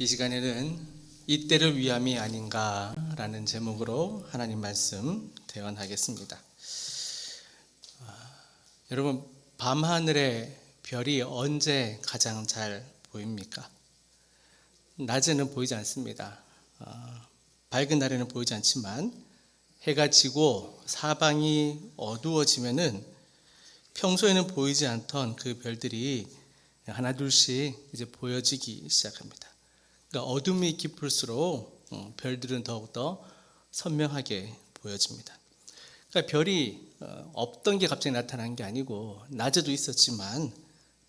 이 시간에는 이때를 위함이 아닌가라는 제목으로 하나님 말씀 대언하겠습니다. 여러분, 밤하늘의 별이 언제 가장 잘 보입니까? 낮에는 보이지 않습니다. 밝은 날에는 보이지 않지만 해가 지고 사방이 어두워지면은 평소에는 보이지 않던 그 별들이 하나 둘씩 이제 보여지기 시작합니다. 그러니까 어둠이 깊을수록 별들은 더욱더 선명하게 보여집니다. 그러니까 별이 없던 게 갑자기 나타난 게 아니고 낮에도 있었지만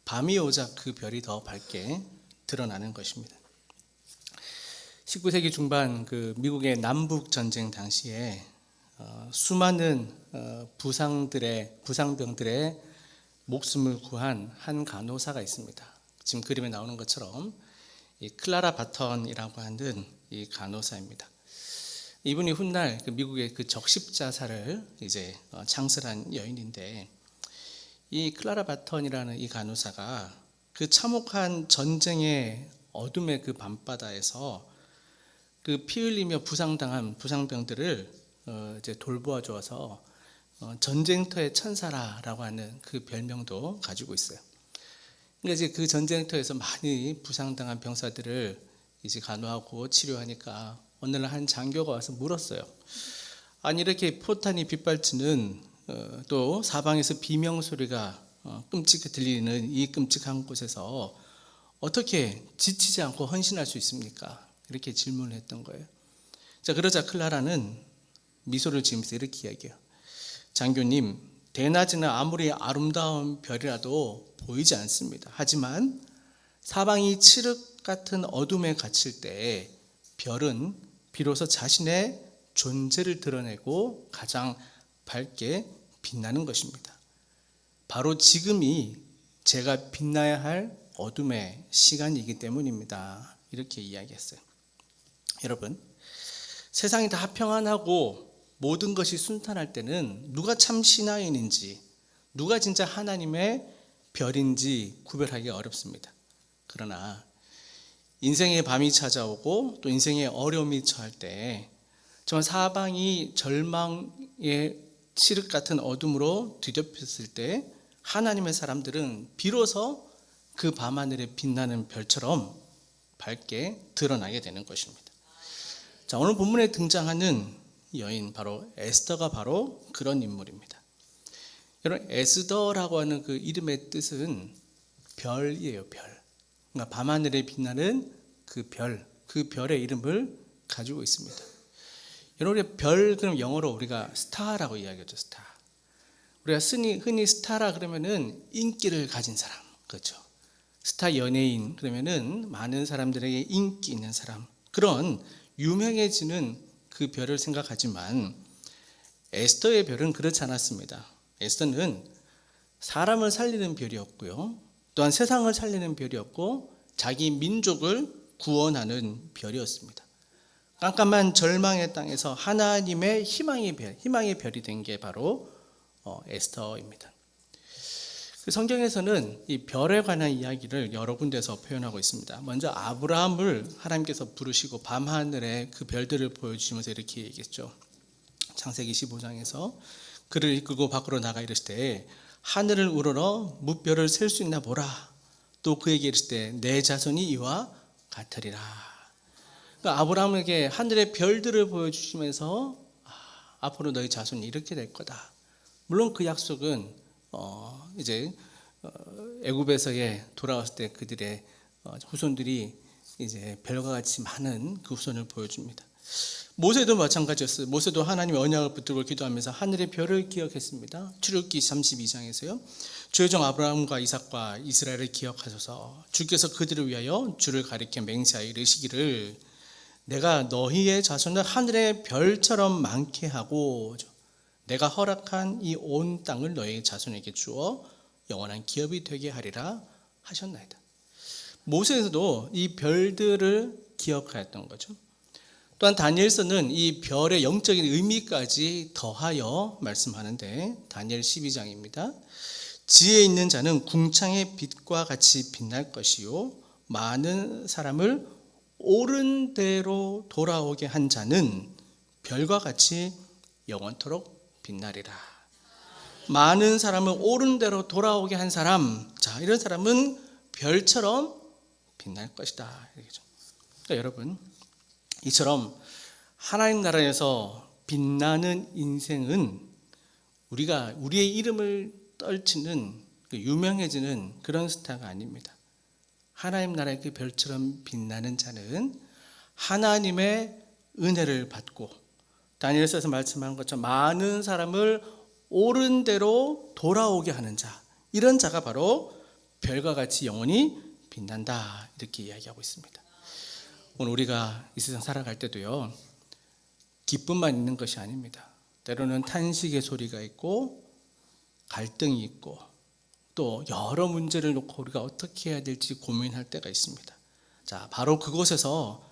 밤이 오자 그 별이 더 밝게 드러나는 것입니다. 19세기 중반 그 미국의 남북 전쟁 당시에 수많은 부상병들의 목숨을 구한 한 간호사가 있습니다. 지금 그림에 나오는 것처럼 이 클라라 바턴이라고 하는 이 간호사입니다. 이분이 훗날 그 미국의 그 적십자사를 이제 창설한 여인인데, 이 클라라 바턴이라는 이 간호사가 그 참혹한 전쟁의 어둠의 그 밤바다에서 그 피 흘리며 부상당한 부상병들을 이제 돌보아 주어서 전쟁터의 천사라라고 하는 그 별명도 가지고 있어요. 그러니까 이제 그 전쟁터에서 많이 부상당한 병사들을 이제 간호하고 치료하니까 어느 날 한 장교가 와서 물었어요. 아니, 이렇게 포탄이 빗발치는 또 사방에서 비명 소리가 끔찍하게 들리는 이 끔찍한 곳에서 어떻게 지치지 않고 헌신할 수 있습니까? 이렇게 질문을 했던 거예요. 자, 그러자 클라라는 미소를 지으면서 이렇게 이야기해요. 장교님, 대낮에는 아무리 아름다운 별이라도 보이지 않습니다. 하지만 사방이 칠흑 같은 어둠에 갇힐 때 별은 비로소 자신의 존재를 드러내고 가장 밝게 빛나는 것입니다. 바로 지금이 제가 빛나야 할 어둠의 시간이기 때문입니다. 이렇게 이야기했어요. 여러분, 세상이 다 평안하고 모든 것이 순탄할 때는 누가 참 신하인인지, 누가 진짜 하나님의 별인지 구별하기 어렵습니다. 그러나 인생의 밤이 찾아오고 또 인생의 어려움이 처할 때 정말 사방이 절망의 칠흑 같은 어둠으로 뒤덮였을 때 하나님의 사람들은 비로소 그 밤하늘에 빛나는 별처럼 밝게 드러나게 되는 것입니다. 자, 오늘 본문에 등장하는 여인, 바로 에스더가 바로 그런 인물입니다. 여러분, 에스더라고 하는 그 이름의 뜻은 별이에요, 별. 그러니까 밤하늘에 빛나는 그 별, 그 별의 이름을 가지고 있습니다. 여러분, 별, 그럼 영어로 우리가 스타라고 이야기하죠, 스타. 우리가 흔히 스타라 그러면은 인기를 가진 사람, 그렇죠. 스타 연예인 그러면은 많은 사람들에게 인기 있는 사람, 그런 유명해지는 그 별을 생각하지만 에스더의 별은 그렇지 않았습니다. 에스더는 사람을 살리는 별이었고요, 또한 세상을 살리는 별이었고 자기 민족을 구원하는 별이었습니다. 깜깜한 절망의 땅에서 하나님의 희망의 별이 된 게 바로 에스더입니다. 그 성경에서는 이 별에 관한 이야기를 여러 군데서 표현하고 있습니다. 먼저 아브라함을 하나님께서 부르시고 밤하늘에 그 별들을 보여주시면서 이렇게 얘기했죠. 창세기 15장에서 그를 이끌고 밖으로 나가 이르실 때 하늘을 우러러 무별을 셀 수 있나 보라. 또 그에게 이르실 때 내 자손이 이와 같으리라. 그러니까 아브라함에게 하늘의 별들을 보여주시면서 앞으로 너희 자손이 이렇게 될 거다. 물론 그 약속은 이제 애굽에서의 돌아왔을 때 그들의 후손들이 이제 별과 같이 많은 그 후손을 보여줍니다. 모세도 마찬가지였어요. 모세도 하나님의 언약을 붙들고 기도하면서 하늘의 별을 기억했습니다. 출애굽기 32장에서요. 주의 종 아브라함과 이삭과 이스라엘을 기억하소서. 주께서 그들을 위하여 주를 가리켜 맹세하여 이르시기를 내가 너희의 자손을 하늘의 별처럼 많게 하고 내가 허락한 이 온 땅을 너희 자손에게 주어 영원한 기업이 되게 하리라 하셨나이다. 모세에서도 이 별들을 기억하였던 거죠. 또한 다니엘서는 이 별의 영적인 의미까지 더하여 말씀하는데 다니엘 12장입니다. 지혜 있는 자는 궁창의 빛과 같이 빛날 것이요 많은 사람을 옳은 대로 돌아오게 한 자는 별과 같이 영원토록 빛나리라. 많은 사람을 옳은 대로 돌아오게 한 사람, 자, 이런 사람은 별처럼 빛날 것이다. 이렇게죠. 그러니까 여러분, 이처럼 하나님 나라에서 빛나는 인생은 우리가 우리의 이름을 떨치는 유명해지는 그런 스타가 아닙니다. 하나님 나라의 그 별처럼 빛나는 자는 하나님의 은혜를 받고 다니엘서에서 말씀한 것처럼 많은 사람을 옳은 대로 돌아오게 하는 자, 이런 자가 바로 별과 같이 영원히 빛난다, 이렇게 이야기하고 있습니다. 오늘 우리가 이 세상 살아갈 때도요, 기쁨만 있는 것이 아닙니다. 때로는 탄식의 소리가 있고 갈등이 있고 또 여러 문제를 놓고 우리가 어떻게 해야 될지 고민할 때가 있습니다. 자, 바로 그곳에서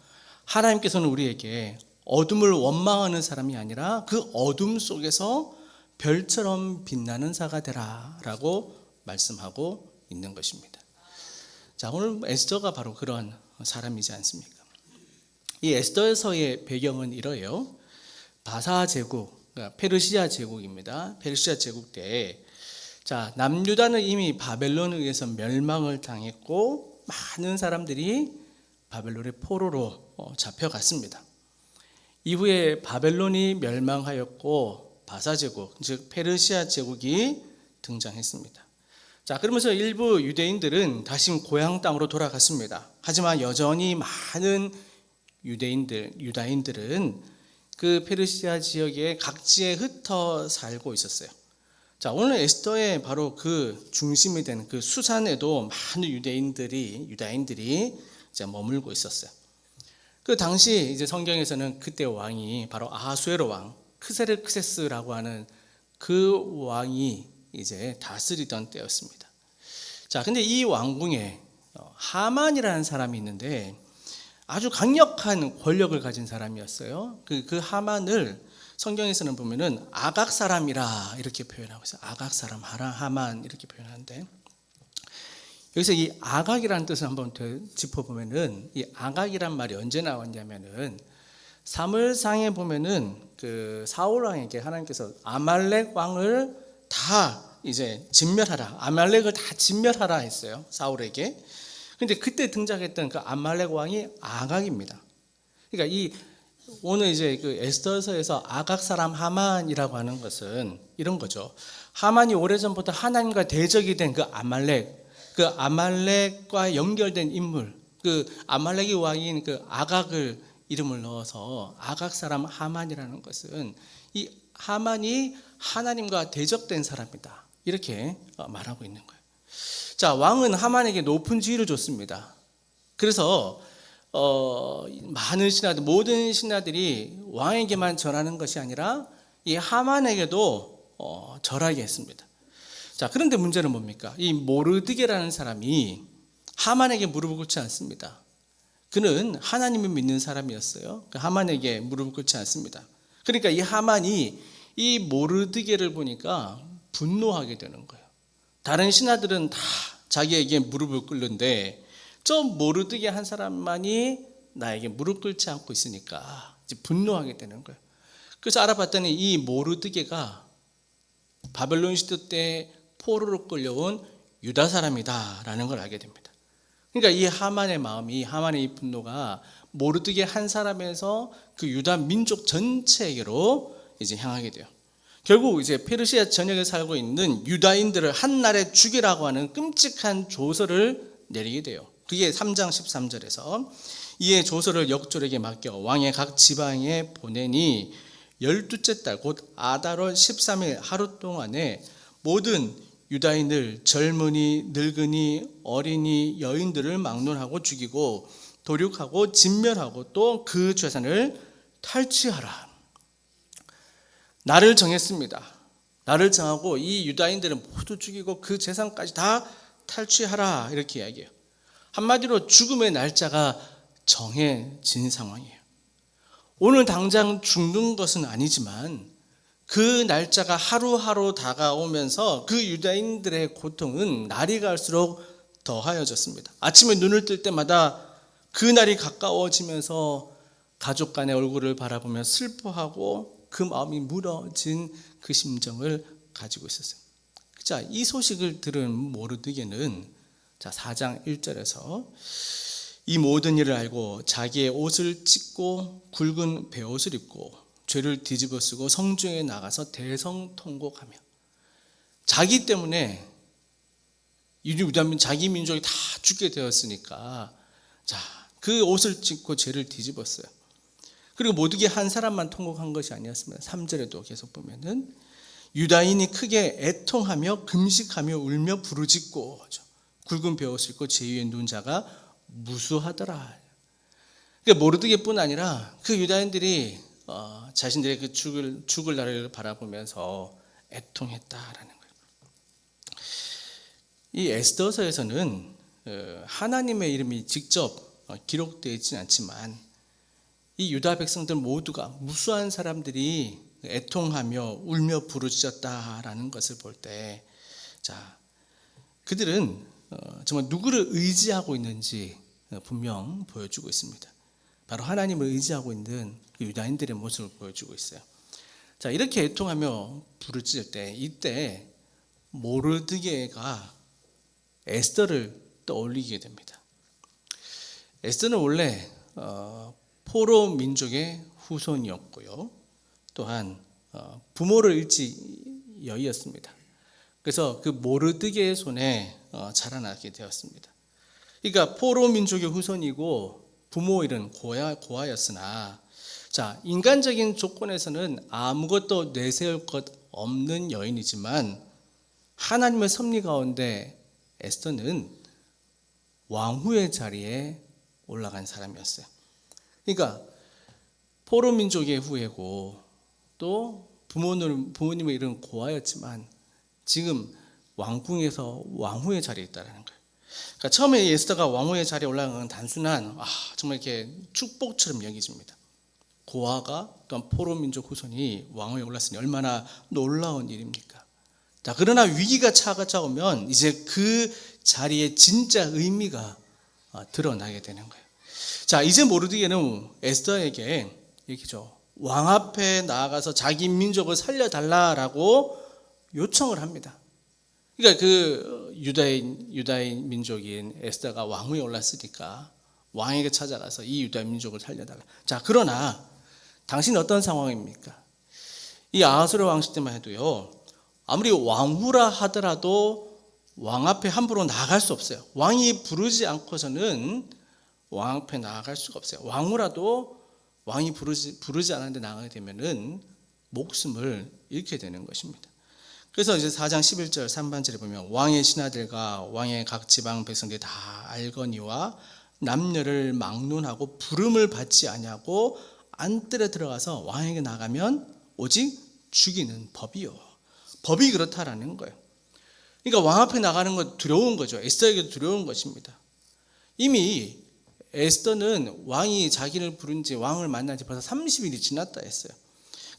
하나님께서는 우리에게 어둠을 원망하는 사람이 아니라 그 어둠 속에서 별처럼 빛나는 자가 되라 라고 말씀하고 있는 것입니다. 자, 오늘 에스더가 바로 그런 사람이지 않습니까? 이 에스더서의 배경은 이러해요. 바사 제국, 그러니까 페르시아 제국입니다. 페르시아 제국 때, 자, 남유다는 이미 바벨론에 의해서 멸망을 당했고 많은 사람들이 바벨론의 포로로 잡혀갔습니다. 이후에 바벨론이 멸망하였고 바사 제국, 즉 페르시아 제국이 등장했습니다. 자, 그러면서 일부 유대인들은 다시 고향 땅으로 돌아갔습니다. 하지만 여전히 많은 유다인들은 그 페르시아 지역의 각지에 흩어 살고 있었어요. 자, 오늘 에스더의 바로 그 중심이 되는 그 수산에도 많은 유다인들이 이제 머물고 있었어요. 그 당시 이제 성경에서는 그때 왕이 바로 아하수에로 왕 크세르크세스라고 하는 그 왕이 이제 다스리던 때였습니다. 자, 근데 이 왕궁에 하만이라는 사람이 있는데 아주 강력한 권력을 가진 사람이었어요. 그 하만을 성경에서는 보면은 아각 사람이라 이렇게 표현하고 있어요. 아각 사람, 하만 이렇게 표현하는데, 여기서 이 아각이라는 뜻을 한번 짚어보면은 이 아각이란 말이 언제 나왔냐면은 사무엘상에 보면은 그 사울 왕에게 하나님께서 아말렉 왕을 다 이제 진멸하라, 아말렉을 다 진멸하라 했어요, 사울에게. 근데 그때 등장했던 그 아말렉 왕이 아각입니다. 그러니까 이 오늘 이제 그 에스더서에서 아각 사람 하만이라고 하는 것은 이런 거죠. 하만이 오래전부터 하나님과 대적이 된 그 아말렉과 연결된 인물, 그 아말렉의 왕인 그 아각을 이름을 넣어서 아각 사람 하만이라는 것은 이 하만이 하나님과 대적된 사람이다, 이렇게 말하고 있는 거예요. 자, 왕은 하만에게 높은 지위를 줬습니다. 그래서 많은 신하들, 모든 신하들이 왕에게만 절하는 것이 아니라 이 하만에게도 절하게 했습니다. 자, 그런데 문제는 뭡니까? 이 모르드게라는 사람이 하만에게 무릎을 꿇지 않습니다. 그는 하나님을 믿는 사람이었어요. 하만에게 무릎을 꿇지 않습니다. 그러니까 이 하만이 이 모르드게를 보니까 분노하게 되는 거예요. 다른 신하들은 다 자기에게 무릎을 꿇는데 저 모르드게 한 사람만이 나에게 무릎 꿇지 않고 있으니까 이제 분노하게 되는 거예요. 그래서 알아봤더니 이 모르드게가 바벨론 시대 때 포로로 끌려온 유다 사람이다라는 걸 알게 됩니다. 그러니까 이 하만의 마음이, 하만의 이 분노가 모르드게 한 사람에서 그 유다 민족 전체에게로 이제 향하게 돼요. 결국 이제 페르시아 전역에 살고 있는 유다인들을 한날에 죽이라고 하는 끔찍한 조서를 내리게 돼요. 그게 3장 13절에서 이에 조서를 역졸에게 맡겨 왕의 각 지방에 보내니 12째 달 곧 아달월 13일 하루 동안에 모든 유다인들 젊은이 늙은이 어린이 여인들을 막론하고 죽이고 도륙하고 진멸하고 또 그 재산을 탈취하라. 날을 정했습니다. 날을 정하고 이 유다인들은 모두 죽이고 그 재산까지 다 탈취하라, 이렇게 이야기해요. 한마디로 죽음의 날짜가 정해진 상황이에요. 오늘 당장 죽는 것은 아니지만 그 날짜가 하루하루 다가오면서 그 유다인들의 고통은 날이 갈수록 더하여졌습니다. 아침에 눈을 뜰 때마다 그날이 가까워지면서 가족 간의 얼굴을 바라보며 슬퍼하고 그 마음이 무너진 그 심정을 가지고 있었어요. 자, 이 소식을 들은 모르드게는 자, 4장 1절에서 이 모든 일을 알고 자기의 옷을 찢고 굵은 베옷을 입고 죄를 뒤집어 쓰고 성중에 나가서 대성통곡하며, 자기 때문에 자기 민족이 다 죽게 되었으니까 자, 그 옷을 찢고 죄를 뒤집었어요. 그리고 모두게 한 사람만 통곡한 것이 아니었습니다. 3절에도 계속 보면은 유다인이 크게 애통하며 금식하며 울며 부르짖고 굵은 베옷을 입고 제 위에 누운 자가 무수하더라. 그러니까 모르드게뿐 아니라 그 유다인들이 자신들의 그 죽을 날을 바라보면서 애통했다라는 거예요. 이 에스더서에서는 하나님의 이름이 직접 기록되어 있지는 않지만 이 유다 백성들 모두가 무수한 사람들이 애통하며 울며 부르짖었다라는 것을 볼 때, 자, 그들은 정말 누구를 의지하고 있는지 분명 보여주고 있습니다. 바로 하나님을 의지하고 있는 그 유다인들의 모습을 보여주고 있어요. 자, 이렇게 애통하며 부르짖을 때, 이때 모르드게가 에스더를 떠올리게 됩니다. 에스더는 원래 포로 민족의 후손이었고요, 또한 부모를 잃지 여이였습니다. 그래서 그 모르드게의 손에 자라나게 되었습니다. 그러니까 포로 민족의 후손이고 부모 잃은 고아였으나, 자, 인간적인 조건에서는 아무것도 내세울 것 없는 여인이지만 하나님의 섭리 가운데 에스더는 왕후의 자리에 올라간 사람이었어요. 그러니까 포로 민족의 후예고 또 부모님을 잃은 고아였지만 지금 왕궁에서 왕후의 자리에 있다는 거예요. 그러니까 처음에 에스더가 왕후의 자리에 올라간 건 단순한 정말 이렇게 축복처럼 여겨집니다. 고아가 또한 포로 민족 후손이 왕후에 올랐으니 얼마나 놀라운 일입니까? 자, 그러나 위기가 찾아오면 이제 그 자리에 진짜 의미가 드러나게 되는 거예요. 자, 이제 모르드게는 에스더에게 얘기죠. 왕 앞에 나아가서 자기 민족을 살려달라라고 요청을 합니다. 그러니까 그 유다인 민족인 에스더가 왕위에 올랐으니까 왕에게 찾아가서 이 유다인 민족을 살려달라. 자, 그러나 당신은 어떤 상황입니까? 이 아하수르 왕실 때만 해도요, 아무리 왕후라 하더라도 왕 앞에 함부로 나아갈 수 없어요. 왕이 부르지 않고서는 왕 앞에 나아갈 수가 없어요. 왕후라도 왕이 부르지 않았는데 나가게 되면은 목숨을 잃게 되는 것입니다. 그래서 이제 4장 11절 3반절에 보면 왕의 신하들과 왕의 각 지방 백성들이 다 알거니와 남녀를 막론하고 부름을 받지 아니하고 안뜰에 들어가서 왕에게 나가면 오직 죽이는 법이요. 법이 그렇다라는 거예요. 그러니까 왕 앞에 나가는 건 두려운 거죠. 에스더에게도 두려운 것입니다. 이미 에스더는 왕이 자기를 부른 지, 왕을 만난 지 벌써 30일이 지났다 했어요.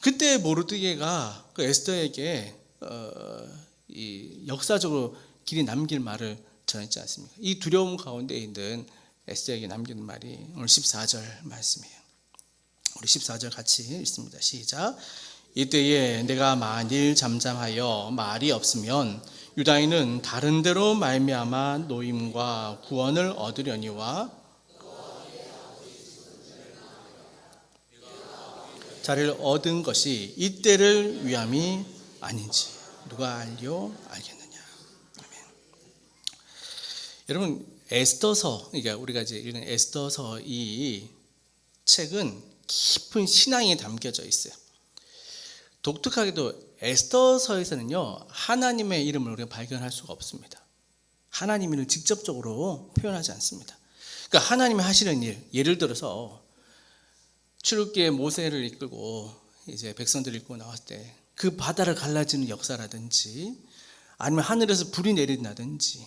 그때 모르드게가 그 에스더에게 이 역사적으로 길이 남길 말을 전했지 않습니까? 이 두려움 가운데 있는 에스더에게 남긴 말이 오늘 14절 말씀이에요. 우리 14절 같이 읽습니다. 시작. 이때에 내가 만일 잠잠하여 말이 없으면 유다인은 다른 데로 말미암아 노임과 구원을 얻으려니와 자리를 얻은 것이 이때를 위함이 아닌지 누가 알겠느냐. 아멘. 여러분, 에스더서, 그러니까 우리가 이제 읽은 에스더서 이 책은 깊은 신앙이 담겨져 있어요. 독특하게도 에스더서에서는요, 하나님의 이름을 우리가 발견할 수가 없습니다. 하나님을 직접적으로 표현하지 않습니다. 그러니까 하나님이 하시는 일, 예를 들어서 출애굽기에 모세를 이끌고 이제 백성들을 이끌고 나왔을 때 그 바다를 갈라지는 역사라든지, 아니면 하늘에서 불이 내린다든지,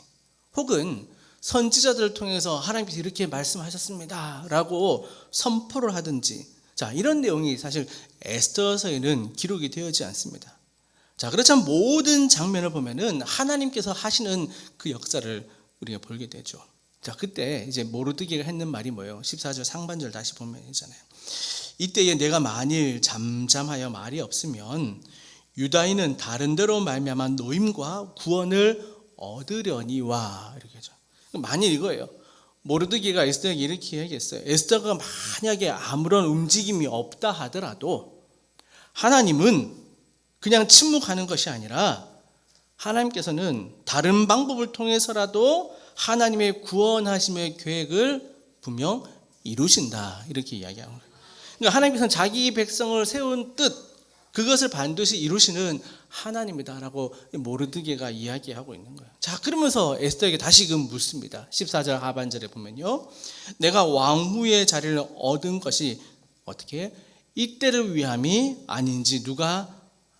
혹은 선지자들을 통해서 하나님께서 이렇게 말씀하셨습니다 라고 선포를 하든지, 자, 이런 내용이 사실 에스더서에는 기록이 되어지지 않습니다. 자, 그렇지만 모든 장면을 보면은 하나님께서 하시는 그 역사를 우리가 보게 되죠. 자, 그때 이제 모르드게가 했는 말이 뭐예요? 14절 상반절 다시 보면 있잖아요. 이때에 내가 만일 잠잠하여 말이 없으면 유다인은 다른 데로 말미암아 노임과 구원을 얻으려니와, 이렇게 하죠. 만일 이거예요. 모르드게가 에스더에게 이렇게 이야기했어요. 에스더가 만약에 아무런 움직임이 없다 하더라도 하나님은 그냥 침묵하는 것이 아니라 하나님께서는 다른 방법을 통해서라도 하나님의 구원하심의 계획을 분명 이루신다, 이렇게 이야기하는 거예요. 그러니까 하나님께서는 자기 백성을 세운 뜻, 그것을 반드시 이루시는 하나님이다라고 모르드게가 이야기하고 있는 거예요. 자, 그러면서 에스더에게 다시금 묻습니다. 14절 하반절에 보면요, 내가 왕후의 자리를 얻은 것이 어떻게 이때를 위함이 아닌지 누가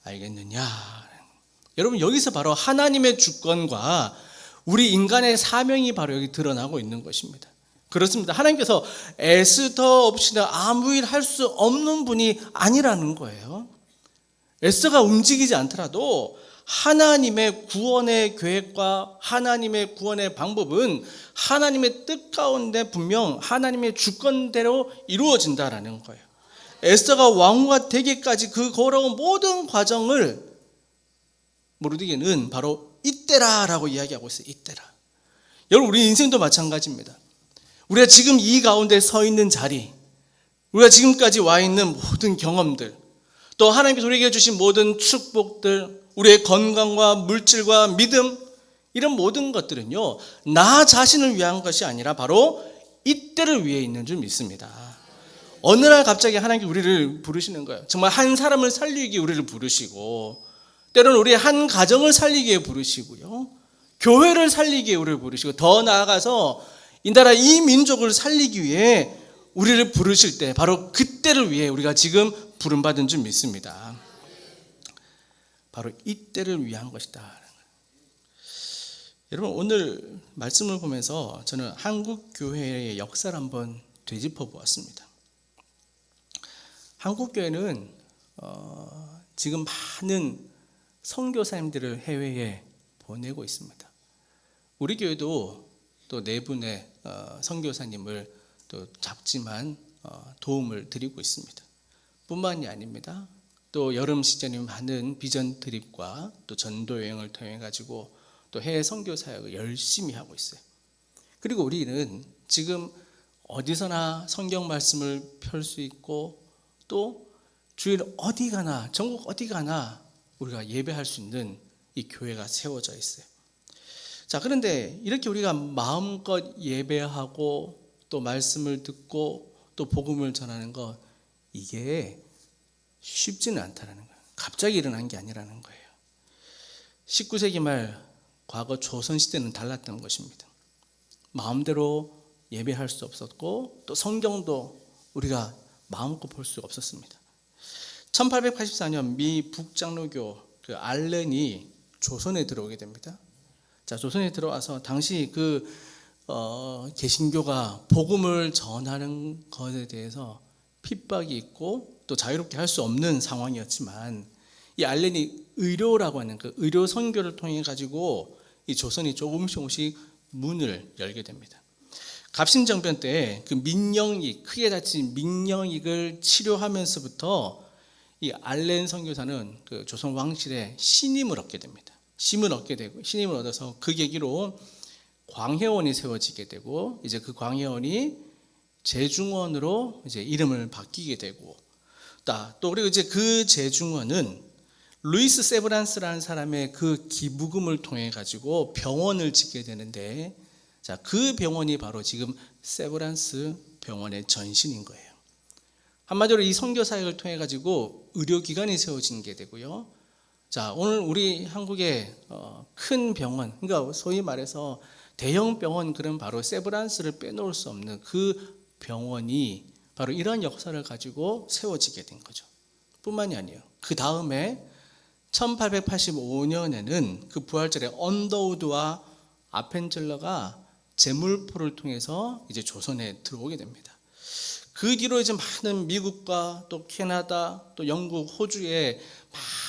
알겠느냐. 여러분, 여기서 바로 하나님의 주권과 우리 인간의 사명이 바로 여기 드러나고 있는 것입니다. 그렇습니다. 하나님께서 에스더 없이는 아무 일 할 수 없는 분이 아니라는 거예요. 에스더가 움직이지 않더라도 하나님의 구원의 계획과 하나님의 구원의 방법은 하나님의 뜻 가운데 분명 하나님의 주권대로 이루어진다라는 거예요. 에스더가 왕후가 되기까지 그 걸어온 모든 과정을 모르드게는 바로 이때라라고 이야기하고 있어요. 이때라. 여러분, 우리 인생도 마찬가지입니다. 우리가 지금 이 가운데 서 있는 자리, 우리가 지금까지 와 있는 모든 경험들, 또 하나님께서 우리에게 주신 모든 축복들, 우리의 건강과 물질과 믿음, 이런 모든 것들은요, 나 자신을 위한 것이 아니라 바로 이때를 위해 있는 줄 믿습니다. 어느 날 갑자기 하나님께 우리를 부르시는 거예요. 정말 한 사람을 살리기 위해 우리를 부르시고, 때로는 우리의 한 가정을 살리기 위해 부르시고요, 교회를 살리기 위해 우리를 부르시고, 더 나아가서 이 나라 이 민족을 살리기 위해 우리를 부르실 때 바로 그때를 위해 우리가 지금 부름받은 줄 믿습니다. 바로 이때를 위한 것이다. 여러분, 오늘 말씀을 보면서 저는 한국 교회의 역사를 한번 되짚어 보았습니다. 한국 교회는 지금 많은 선교사님들을 해외에 보내고 있습니다. 우리 교회도 또 네 분의 선교사님을 또 작지만 도움을 드리고 있습니다. 뿐만이 아닙니다. 또 여름 시즌에 많은 비전 트립과 또 전도 여행을 통해 가지고 또 해외 선교 사역을 열심히 하고 있어요. 그리고 우리는 지금 어디서나 성경 말씀을 펼 수 있고 또 주일 어디 가나, 전국 어디 가나 우리가 예배할 수 있는 이 교회가 세워져 있어요. 자, 그런데 이렇게 우리가 마음껏 예배하고 또 말씀을 듣고 또 복음을 전하는 것, 이게 쉽지는 않다는 거예요. 갑자기 일어난 게 아니라는 거예요. 19세기 말 과거 조선시대는 달랐던 것입니다. 마음대로 예배할 수 없었고 또 성경도 우리가 마음껏 볼 수 없었습니다. 1884년 미 북장로교 그 알렌이 조선에 들어오게 됩니다. 자, 조선에 들어와서 당시 개신교가 복음을 전하는 것에 대해서 핍박이 있고 또 자유롭게 할 수 없는 상황이었지만 이 알렌이 의료라고 하는 그 의료 선교를 통해 가지고 이 조선이 조금씩 문을 열게 됩니다. 갑신정변 때 그 민영익, 크게 다친 민영익을 치료하면서부터 이 알렌 선교사는 그 조선 왕실의 신임을 얻게 됩니다. 신임을 얻어서 그 계기로 광해원이 세워지게 되고 이제 그 광해원이 제중원으로 이제 이름을 바뀌게 되고 또 그리고 이제 그 제중원은 루이스 세브란스라는 사람의 그 기부금을 통해 가지고 병원을 짓게 되는데, 자, 그 병원이 바로 지금 세브란스 병원의 전신인 거예요. 한마디로 이 선교 사역을 통해 가지고 의료기관이 세워진 게 되고요. 자, 오늘 우리 한국의 큰 병원, 그러니까 소위 말해서 대형 병원, 그런 바로 세브란스를 빼놓을 수 없는 그 병원이 바로 이런 역사를 가지고 세워지게 된 거죠. 뿐만이 아니에요. 그 다음에 1885년에는 그 부활절에 언더우드와 아펜젤러가 제물포를 통해서 이제 조선에 들어오게 됩니다. 그 뒤로 이제 많은 미국과 또 캐나다, 또 영국, 호주의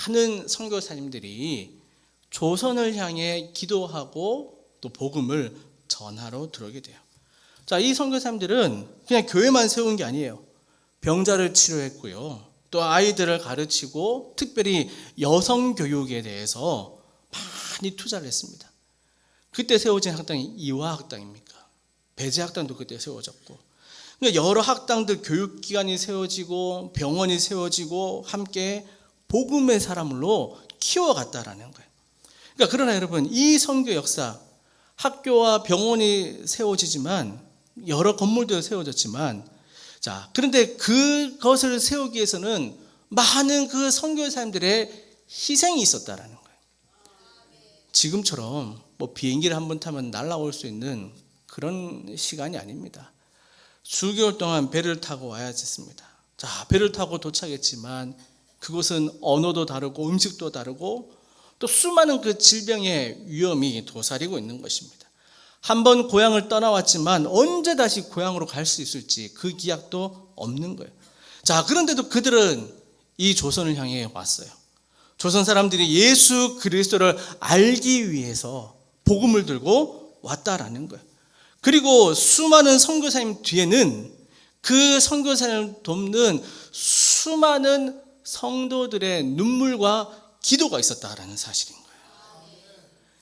많은 선교사님들이 조선을 향해 기도하고 또 복음을 전하러 들어오게 돼요. 자, 이 선교사님들은 그냥 교회만 세운 게 아니에요. 병자를 치료했고요. 또 아이들을 가르치고 특별히 여성 교육에 대해서 많이 투자를 했습니다. 그때 세워진 학당이 이화학당입니까? 배재학당도 그때 세워졌고, 그러니까 여러 학당들 교육기관이 세워지고 병원이 세워지고 함께 복음의 사람으로 키워갔다라는 거예요. 그러니까 그러나 여러분, 이 선교 역사, 학교와 병원이 세워지지만 여러 건물도 세워졌지만, 자, 그런데 그것을 세우기 위해서는 많은 그 선교사님들의 희생이 있었다라는 거예요. 지금처럼 뭐 비행기를 한번 타면 날아올 수 있는 그런 시간이 아닙니다. 수개월 동안 배를 타고 와야 했습니다. 자, 배를 타고 도착했지만 그곳은 언어도 다르고 음식도 다르고 또 수많은 그 질병의 위험이 도사리고 있는 것입니다. 한번 고향을 떠나왔지만 언제 다시 고향으로 갈 수 있을지 그 기약도 없는 거예요. 자, 그런데도 그들은 이 조선을 향해 왔어요. 조선 사람들이 예수 그리스도를 알기 위해서 복음을 들고 왔다라는 거예요. 그리고 수많은 선교사님 뒤에는 그 선교사님을 돕는 수많은 성도들의 눈물과 기도가 있었다라는 사실인 거예요.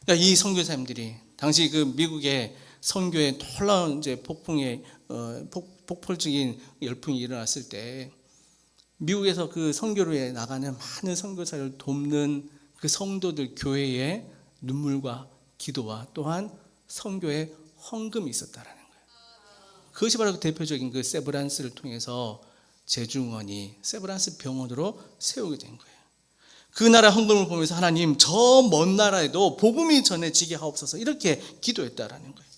그러니까 이 선교사님들이 당시 그 미국의 선교의 놀라운 이제 폭발적인 열풍이 일어났을 때 미국에서 그 선교로에 나가는 많은 선교사를 돕는 그 성도들 교회의 눈물과 기도와 또한 선교의 헌금이 있었다라는 거예요. 그것이 바로 그 대표적인 그 세브란스를 통해서 제중원이 세브란스 병원으로 세우게 된 거예요. 그 나라 헌금을 보면서 하나님, 저 먼 나라에도 복음이 전해지게 하옵소서, 이렇게 기도했다라는 거예요.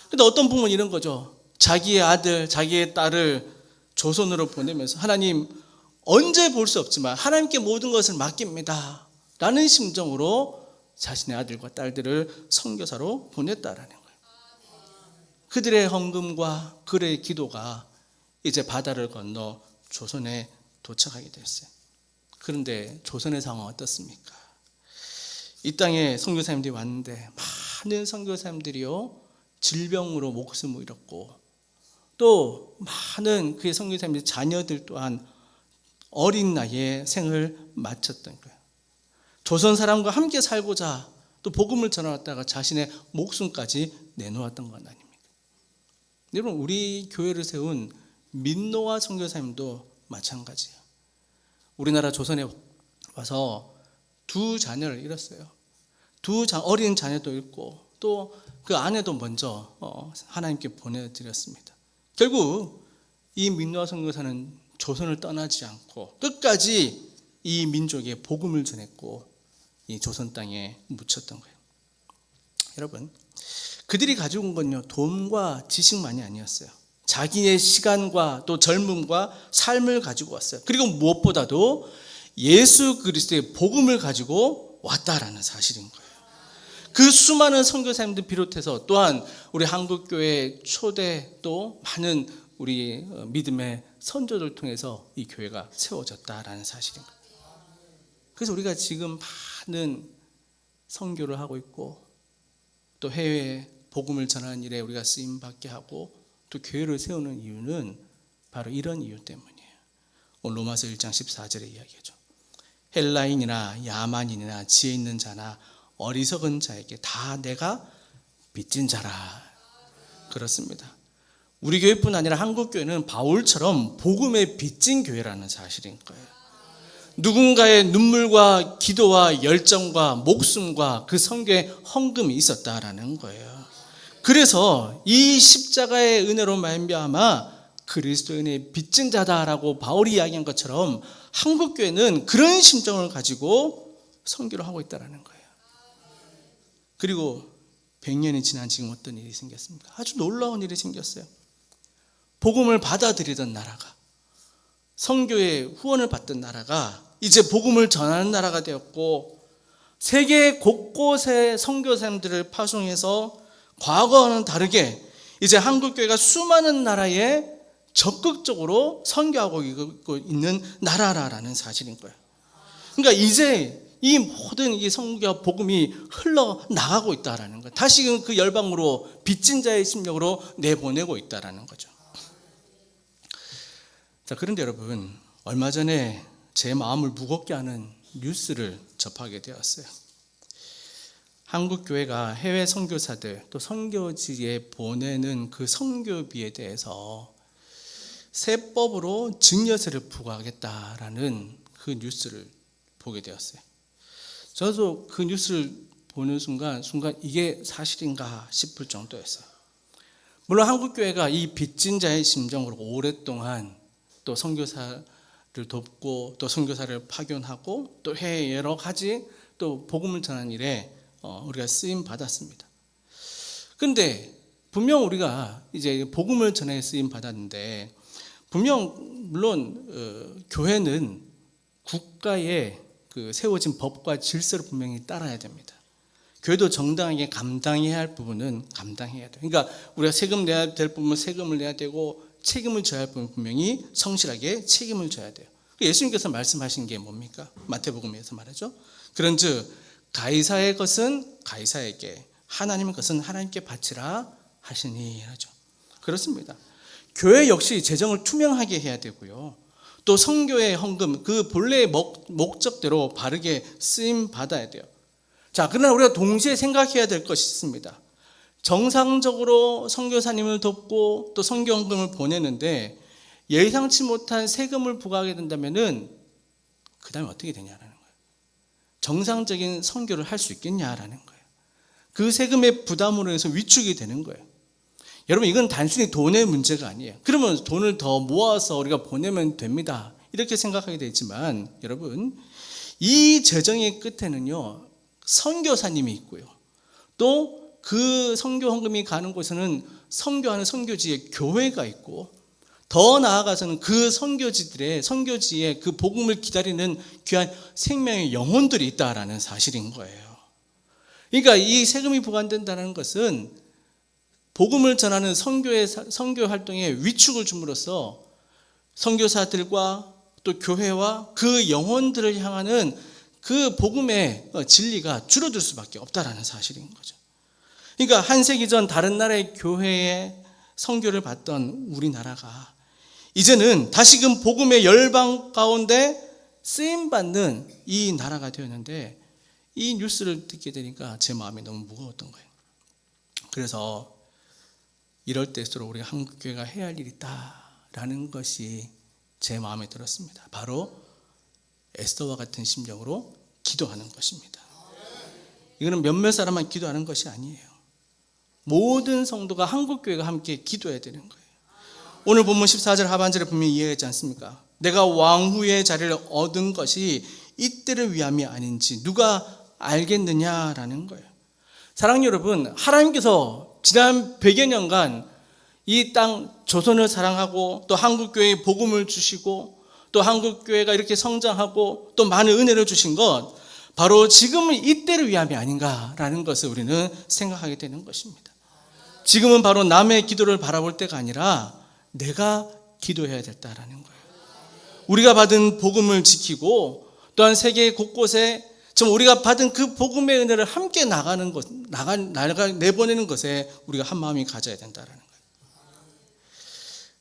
근데 어떤 부모는 이런 거죠. 자기의 아들, 자기의 딸을 조선으로 보내면서 하나님, 언제 볼 수 없지만 하나님께 모든 것을 맡깁니다 라는 심정으로 자신의 아들과 딸들을 선교사로 보냈다라는 거예요. 그들의 헌금과 그들의 기도가 이제 바다를 건너 조선에 도착하게 됐어요. 그런데 조선의 상황은 어떻습니까? 이 땅에 선교사님들이 왔는데 많은 선교사님들이요 질병으로 목숨을 잃었고, 또 많은 그의 선교사님들의 자녀들 또한 어린 나이에 생을 마쳤던 거예요. 조선 사람과 함께 살고자 또 복음을 전해왔다가 자신의 목숨까지 내놓았던 건 아닙니까? 여러분, 우리 교회를 세운 민노아 선교사님도 마찬가지예요. 우리나라 조선에 와서 두 자녀를 잃었어요. 어린 자녀도 잃고 또 그 아내도 먼저 하나님께 보내드렸습니다. 결국 이 민노아 선교사는 조선을 떠나지 않고 끝까지 이 민족에 복음을 전했고 이 조선 땅에 묻혔던 거예요. 여러분, 그들이 가지고 온 건요 돈과 지식만이 아니었어요. 자기의 시간과 또 젊음과 삶을 가지고 왔어요. 그리고 무엇보다도 예수 그리스도의 복음을 가지고 왔다라는 사실인 거예요. 그 수많은 선교사님들 비롯해서 또한 우리 한국교회 초대 또 많은 우리 믿음의 선조들 통해서 이 교회가 세워졌다라는 사실인 거예요. 그래서 우리가 지금 많은 선교를 하고 있고 또 해외에 복음을 전하는 일에 우리가 쓰임받게 하고 또 교회를 세우는 이유는 바로 이런 이유 때문이에요. 오늘 로마서 1장 14절의 이야기죠. 헬라인이나 야만인이나 지혜 있는 자나 어리석은 자에게 다 내가 빚진 자라. 그렇습니다. 우리 교회뿐 아니라 한국교회는 바울처럼 복음에 빚진 교회라는 사실인 거예요. 누군가의 눈물과 기도와 열정과 목숨과 그 선교의 헌금이 있었다라는 거예요. 그래서 이 십자가의 은혜로 말미암아 그리스도의 은혜에 빚진 자다라고 바울이 이야기한 것처럼 한국교회는 그런 심정을 가지고 선교를 하고 있다는 거예요. 그리고 100년이 지난 지금 어떤 일이 생겼습니까? 아주 놀라운 일이 생겼어요. 복음을 받아들이던 나라가, 선교의 후원을 받던 나라가 이제 복음을 전하는 나라가 되었고, 세계 곳곳에 선교사님들을 파송해서 과거와는 다르게 이제 한국교회가 수많은 나라에 적극적으로 선교하고 있는 나라라는 사실인 거예요. 그러니까 이제 이 모든 이 성경과 복음이 흘러나가고 있다라는 거예요. 다시금 그 열방으로 빚진 자의 심령으로 내보내고 있다라는 거죠. 자, 그런데 여러분, 얼마 전에 제 마음을 무겁게 하는 뉴스를 접하게 되었어요. 한국 교회가 해외 선교사들 또 선교지에 보내는 그 선교비에 대해서 세법으로 증여세를 부과하겠다라는 그 뉴스를 보게 되었어요. 저도 그 뉴스를 보는 순간 이게 사실인가 싶을 정도였어요. 물론 한국 교회가 이 빚진 자의 심정으로 오랫동안 또 선교사를 돕고 또 선교사를 파견하고 또 해외 여러 가지 또 복음을 전하는 일에 우리가 쓰임 받았습니다. 그런데 분명 우리가 이제 복음을 전해 쓰임 받았는데 물론 교회는 국가에 그 세워진 법과 질서를 분명히 따라야 됩니다. 교회도 정당하게 감당해야 할 부분은 감당해야 돼요. 그러니까 우리가 세금 내야 될 부분은 세금을 내야 되고 책임을 져야 할 부분은 분명히 성실하게 책임을 져야 돼요. 예수님께서 말씀하신 게 뭡니까? 마태복음에서 말하죠. 그런즉 가이사의 것은 가이사에게, 하나님의 것은 하나님께 바치라 하시니 하죠. 그렇습니다. 교회 역시 재정을 투명하게 해야 되고요. 또 선교의 헌금, 그 본래의 목적대로 바르게 쓰임 받아야 돼요. 자, 그러나 우리가 동시에 생각해야 될 것이 있습니다. 정상적으로 선교사님을 돕고 또 선교 헌금을 보내는데 예상치 못한 세금을 부과하게 된다면은 그 다음에 어떻게 되냐라는 거예요. 정상적인 선교를 할 수 있겠냐라는 거예요. 그 세금의 부담으로 해서 위축이 되는 거예요. 여러분, 이건 단순히 돈의 문제가 아니에요. 그러면 돈을 더 모아서 우리가 보내면 됩니다, 이렇게 생각하게 되지만 여러분, 이 재정의 끝에는요 선교사님이 있고요, 또 그 선교 헌금이 가는 곳에는 선교하는 선교지의 교회가 있고, 더 나아가서는 그 선교지의 그 복음을 기다리는 귀한 생명의 영혼들이 있다라는 사실인 거예요. 그러니까 이 세금이 부과된다는 것은 복음을 전하는 선교 활동에 위축을 줌으로써 선교사들과 또 교회와 그 영혼들을 향하는 그 복음의 진리가 줄어들 수밖에 없다라는 사실인 거죠. 그러니까 한 세기 전 다른 나라의 교회에 선교를 받던 우리나라가 이제는 다시금 복음의 열방 가운데 쓰임받는 이 나라가 되었는데, 이 뉴스를 듣게 되니까 제 마음이 너무 무거웠던 거예요. 그래서 이럴 때일수록 우리가 한국교회가 해야 할 일이 있다라는 것이 제 마음에 들었습니다. 바로 에스더와 같은 심정으로 기도하는 것입니다. 이거는 몇몇 사람만 기도하는 것이 아니에요. 모든 성도가 한국교회가 함께 기도해야 되는 거예요. 오늘 본문 14절 하반절에 분명히 이해하지 않습니까? 내가 왕후의 자리를 얻은 것이 이때를 위함이 아닌지 누가 알겠느냐라는 거예요. 사랑하는 여러분, 하나님께서 지난 100여 년간 이 땅 조선을 사랑하고 또 한국교회에 복음을 주시고 또 한국교회가 이렇게 성장하고 또 많은 은혜를 주신 것, 바로 지금은 이때를 위함이 아닌가라는 것을 우리는 생각하게 되는 것입니다. 지금은 바로 남의 기도를 바라볼 때가 아니라 내가 기도해야 된다라는 거예요. 우리가 받은 복음을 지키고 또한 세계 곳곳에 우리가 받은 그 복음의 은혜를 함께 내보내는 것에 우리가 한 마음이 가져야 된다라는 거예요.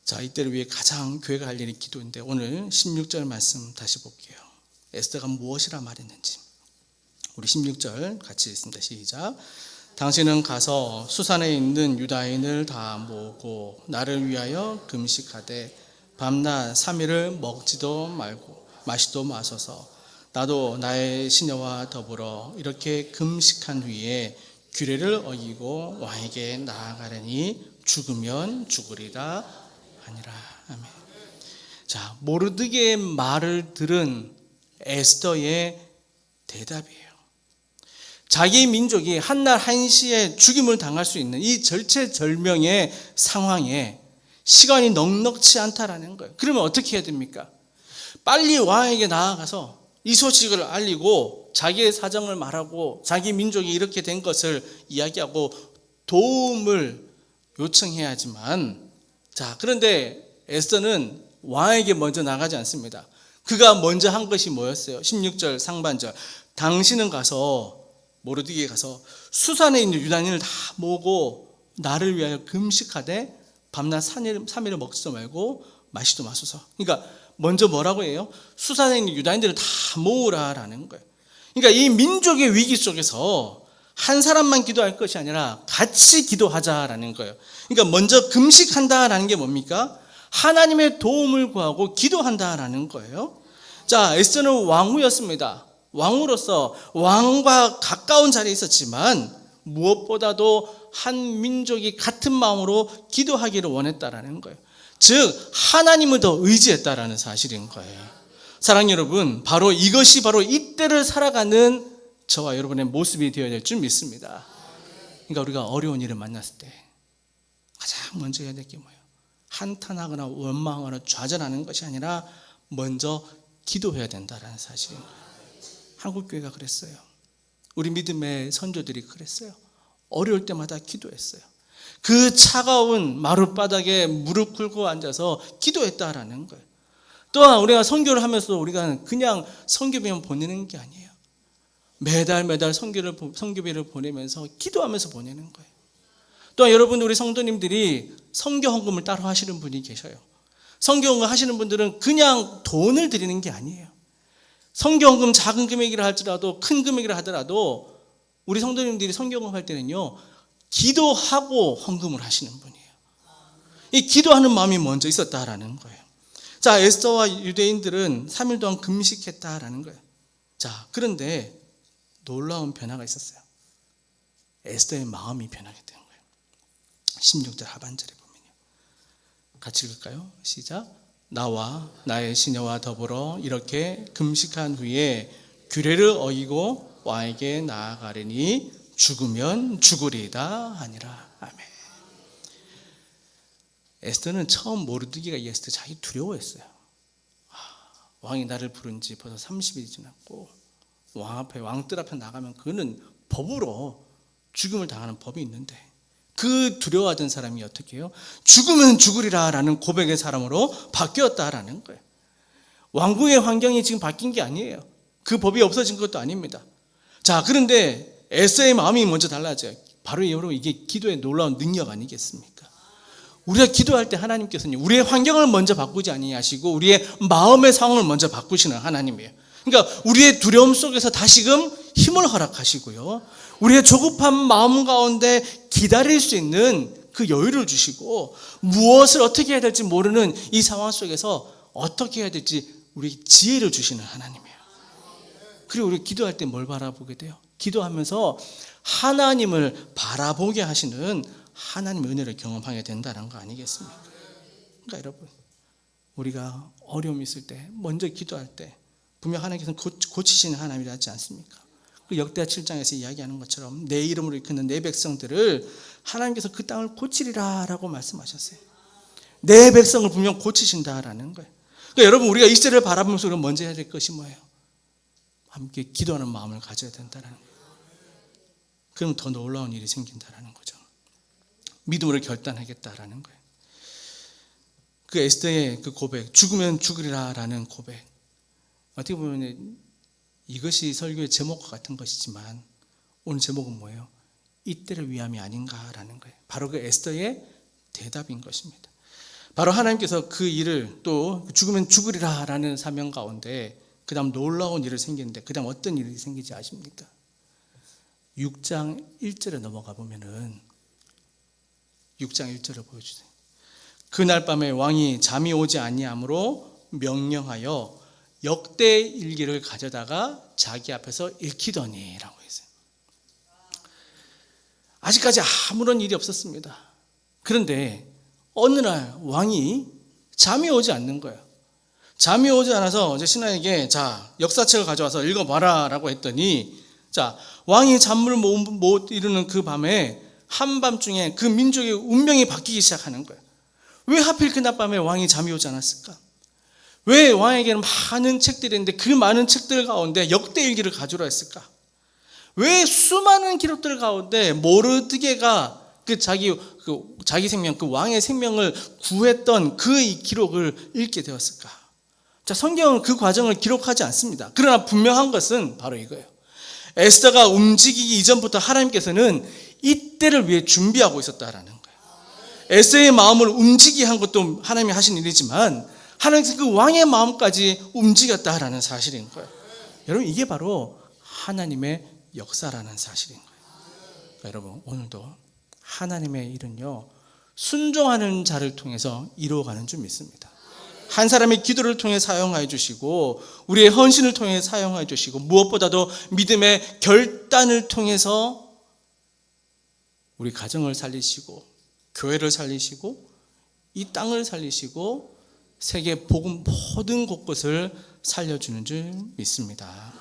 자, 이때를 위해 가장 교회가 할 일이 기도인데, 오늘 16절 말씀 다시 볼게요. 에스더가 무엇이라 말했는지. 우리 16절 같이 읽습니다. 시작. 당신은 가서 수산에 있는 유다인을 다 모으고 나를 위하여 금식하되 밤낮 3일을 먹지도 말고 마시도 마소서. 나도 나의 시녀와 더불어 이렇게 금식한 후에 규례를 어기고 왕에게 나아가려니 죽으면 죽으리라 아니라. 아멘. 자, 모르드게의 말을 들은 에스더의 대답이에요. 자기 민족이 한날 한시에 죽임을 당할 수 있는 이 절체절명의 상황에 시간이 넉넉치 않다라는 거예요. 그러면 어떻게 해야 됩니까? 빨리 왕에게 나아가서 이 소식을 알리고 자기의 사정을 말하고 자기 민족이 이렇게 된 것을 이야기하고 도움을 요청해야지만, 자, 그런데 에스더는 왕에게 먼저 나가지 않습니다. 그가 먼저 한 것이 뭐였어요? 16절 상반절. 당신은 가서 모르드게에 가서 수산에 있는 유다인을 다 모으고 나를 위하여 금식하되 밤낮 3일을 먹지도 말고 마시도 마소서. 그러니까 먼저 뭐라고 해요? 수산에 있는 유다인들을 다 모으라라는 거예요. 그러니까 이 민족의 위기 속에서 한 사람만 기도할 것이 아니라 같이 기도하자라는 거예요. 그러니까 먼저 금식한다라는 게 뭡니까? 하나님의 도움을 구하고 기도한다라는 거예요. 자, 에스더는 왕후였습니다. 왕으로서 왕과 가까운 자리에 있었지만 무엇보다도 한 민족이 같은 마음으로 기도하기를 원했다라는 거예요. 즉 하나님을 더 의지했다라는 사실인 거예요. 사랑하는 여러분, 바로 이것이 바로 이때를 살아가는 저와 여러분의 모습이 되어야 될 줄 믿습니다. 그러니까 우리가 어려운 일을 만났을 때 가장 먼저 해야 될 게 뭐예요? 한탄하거나 원망하거나 좌절하는 것이 아니라 먼저 기도해야 된다라는 사실인 거예요. 한국교회가 그랬어요. 우리 믿음의 선조들이 그랬어요. 어려울 때마다 기도했어요. 그 차가운 마룻바닥에 무릎 꿇고 앉아서 기도했다라는 거예요. 또한 우리가 선교를 하면서 우리가 그냥 선교비만 보내는 게 아니에요. 매달 선교비를 보내면서 기도하면서 보내는 거예요. 또한 여러분, 우리 성도님들이 선교 헌금을 따로 하시는 분이 계셔요. 선교 헌금 하시는 분들은 그냥 돈을 드리는 게 아니에요. 선교 헌금 작은 금액이라 할지라도 큰 금액이라 하더라도 우리 성도님들이 선교 헌금 할 때는요, 기도하고 헌금을 하시는 분이에요. 이 기도하는 마음이 먼저 있었다라는 거예요. 자, 에스더와 유대인들은 3일 동안 금식했다라는 거예요. 자, 그런데 놀라운 변화가 있었어요. 에스더의 마음이 변하게 된 거예요. 16절 하반절에 보면요. 같이 읽을까요? 시작. 나와 나의 시녀와 더불어 이렇게 금식한 후에 규례를 어기고 왕에게 나아가리니 죽으면 죽으리이다 하니라. 아멘. 에스더는 처음 모르드게가 이했을 때 자기 두려워했어요. 왕이 나를 부른 지 벌써 30일이 지났고 왕들 앞에 나가면 그는 법으로 죽음을 당하는 법이 있는데 그 두려워하던 사람이 어떻게 해요? 죽으면 죽으리라 라는 고백의 사람으로 바뀌었다라는 거예요. 왕궁의 환경이 지금 바뀐 게 아니에요. 그 법이 없어진 것도 아닙니다. 자, 그런데 에스더의 마음이 먼저 달라져요. 바로 여러분, 이게 기도의 놀라운 능력 아니겠습니까? 우리가 기도할 때 하나님께서는 우리의 환경을 먼저 바꾸지 아니하시고 우리의 마음의 상황을 먼저 바꾸시는 하나님이에요. 그러니까 우리의 두려움 속에서 다시금 힘을 허락하시고요, 우리의 조급한 마음 가운데 기다릴 수 있는 그 여유를 주시고 무엇을 어떻게 해야 될지 모르는 이 상황 속에서 어떻게 해야 될지 우리 지혜를 주시는 하나님이에요. 그리고 우리 기도할 때 뭘 바라보게 돼요? 기도하면서 하나님을 바라보게 하시는 하나님의 은혜를 경험하게 된다는 거 아니겠습니까? 그러니까 여러분, 우리가 어려움이 있을 때 먼저 기도할 때 분명 하나님께서는 고치시는 하나님이라지 않습니까? 그 역대하 7장에서 이야기하는 것처럼 내 이름으로 이끄는 내 백성들을 하나님께서 그 땅을 고치리라 라고 말씀하셨어요. 내 백성을 분명 고치신다라는 거예요. 그러니까 여러분, 우리가 이 시대를 바라보면서 우리가 먼저 해야 될 것이 뭐예요? 함께 기도하는 마음을 가져야 된다는 거예요. 그럼 더 놀라운 일이 생긴다는 거죠. 믿음으로 결단하겠다라는 거예요. 그 에스더의 그 고백, 죽으면 죽으리라라는 고백, 어떻게 보면 이것이 설교의 제목과 같은 것이지만 오늘 제목은 뭐예요? 이때를 위함이 아닌가라는 거예요. 바로 그 에스더의 대답인 것입니다. 바로 하나님께서 그 일을 또 죽으면 죽으리라라는 사명 가운데 그 다음 놀라운 일이 생기는데 그 다음 어떤 일이 생기지 아십니까? 6장 1절에 넘어가 보면은 6장 1절을 보여주세요. 그날 밤에 왕이 잠이 오지 아니하므로 명령하여 역대 일기를 가져다가 자기 앞에서 읽히더니 라고 했어요. 아직까지 아무런 일이 없었습니다. 그런데 어느 날 왕이 잠이 오지 않는 거예요. 잠이 오지 않아서 이제 신하에게 자, 역사책을 가져와서 읽어봐라 라고 했더니 자, 왕이 잠을 못 이루는 그 밤에 한밤중에 그 민족의 운명이 바뀌기 시작하는 거예요. 왜 하필 그날 밤에 왕이 잠이 오지 않았을까? 왜 왕에게는 많은 책들이 있는데 그 많은 책들 가운데 역대일기를 가져라 했을까? 왜 수많은 기록들 가운데 모르드게가 자기 생명, 그 왕의 생명을 구했던 그 기록을 읽게 되었을까? 자, 성경은 그 과정을 기록하지 않습니다. 그러나 분명한 것은 바로 이거예요. 에스더가 움직이기 이전부터 하나님께서는 이때를 위해 준비하고 있었다라는 거예요. 에스더의 마음을 움직이게 한 것도 하나님이 하신 일이지만 하나님께서 그 왕의 마음까지 움직였다라는 사실인 거예요. 여러분, 이게 바로 하나님의 역사라는 사실인 거예요. 그러니까 여러분, 오늘도 하나님의 일은요, 순종하는 자를 통해서 이루어가는 줄 믿습니다. 한 사람의 기도를 통해 사용하여 주시고 우리의 헌신을 통해 사용하여 주시고 무엇보다도 믿음의 결단을 통해서 우리 가정을 살리시고 교회를 살리시고 이 땅을 살리시고 세계 복음 모든 곳곳을 살려주는 줄 믿습니다.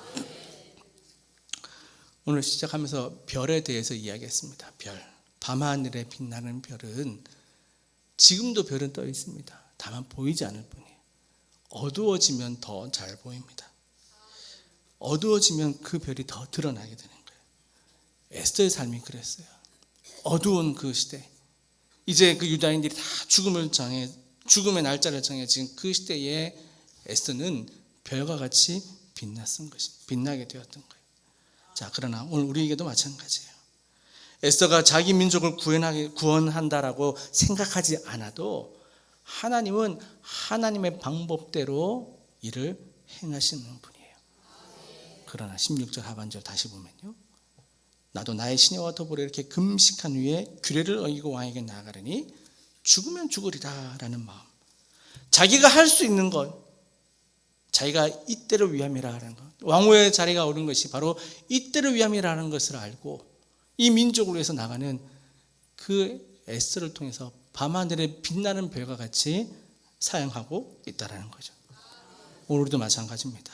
오늘 시작하면서 별에 대해서 이야기했습니다. 별, 밤하늘에 빛나는 별은 지금도 별은 떠 있습니다. 다만 보이지 않을 뿐이에요. 어두워지면 더 잘 보입니다. 어두워지면 그 별이 더 드러나게 되는 거예요. 에스더의 삶이 그랬어요. 어두운 그 시대, 이제 그 유다인들이 다 죽음의 날짜를 정해진 그 시대에 에스더는 별과 같이 빛나게 되었던 거예요. 자, 그러나 오늘 우리에게도 마찬가지예요. 에스더가 자기 민족을 구원한다라고 생각하지 않아도 하나님은 하나님의 방법대로 일을 행하시는 분이에요. 그러나 16절 하반절 다시 보면요, 나도 나의 시내와 더불어 이렇게 금식한 후에 규례를 어기고 왕에게 나아가려니 죽으면 죽으리라 라는 마음, 자기가 할 수 있는 것, 자기가 이때를 위함이라는 것, 왕후의 자리가 오른 것이 바로 이때를 위함이라는 것을 알고 이 민족을 위해서 나가는 그 에스더를 통해서 밤하늘에 빛나는 별과 같이 사용하고 있다는 거죠. 오늘도 마찬가지입니다.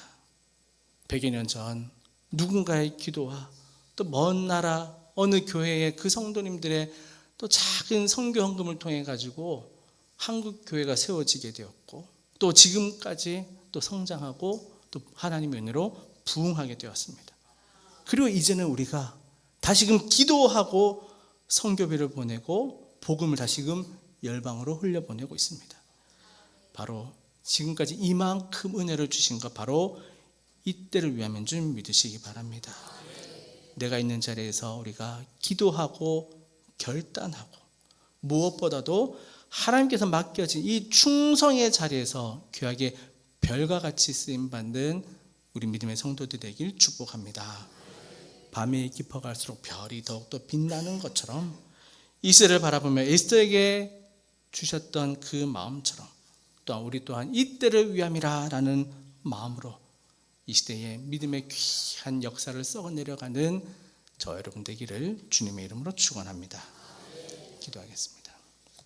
100여 년 전 누군가의 기도와 또 먼 나라 어느 교회의 그 성도님들의 또 작은 선교 헌금을 통해 가지고 한국 교회가 세워지게 되었고 또 지금까지 또 성장하고 또 하나님의 은혜로 부흥하게 되었습니다. 그리고 이제는 우리가 다시금 기도하고 선교비를 보내고 복음을 다시금 열방으로 흘려보내고 있습니다. 바로 지금까지 이만큼 은혜를 주신 것, 바로 이때를 위함인 줄 믿으시기 바랍니다. 내가 있는 자리에서 우리가 기도하고 결단하고 무엇보다도 하나님께서 맡겨진 이 충성의 자리에서 귀하게 별과 같이 쓰임받는 우리 믿음의 성도들 되길 축복합니다. 밤이 깊어갈수록 별이 더욱더 빛나는 것처럼 이 시대를 바라보며 에스더에게 주셨던 그 마음처럼 또한 우리 또한 이때를 위함이라 라는 마음으로 이 시대에 믿음의 귀한 역사를 썩어내려가는 저 여러분 되기를 주님의 이름으로 축원합니다. 기도하겠습니다.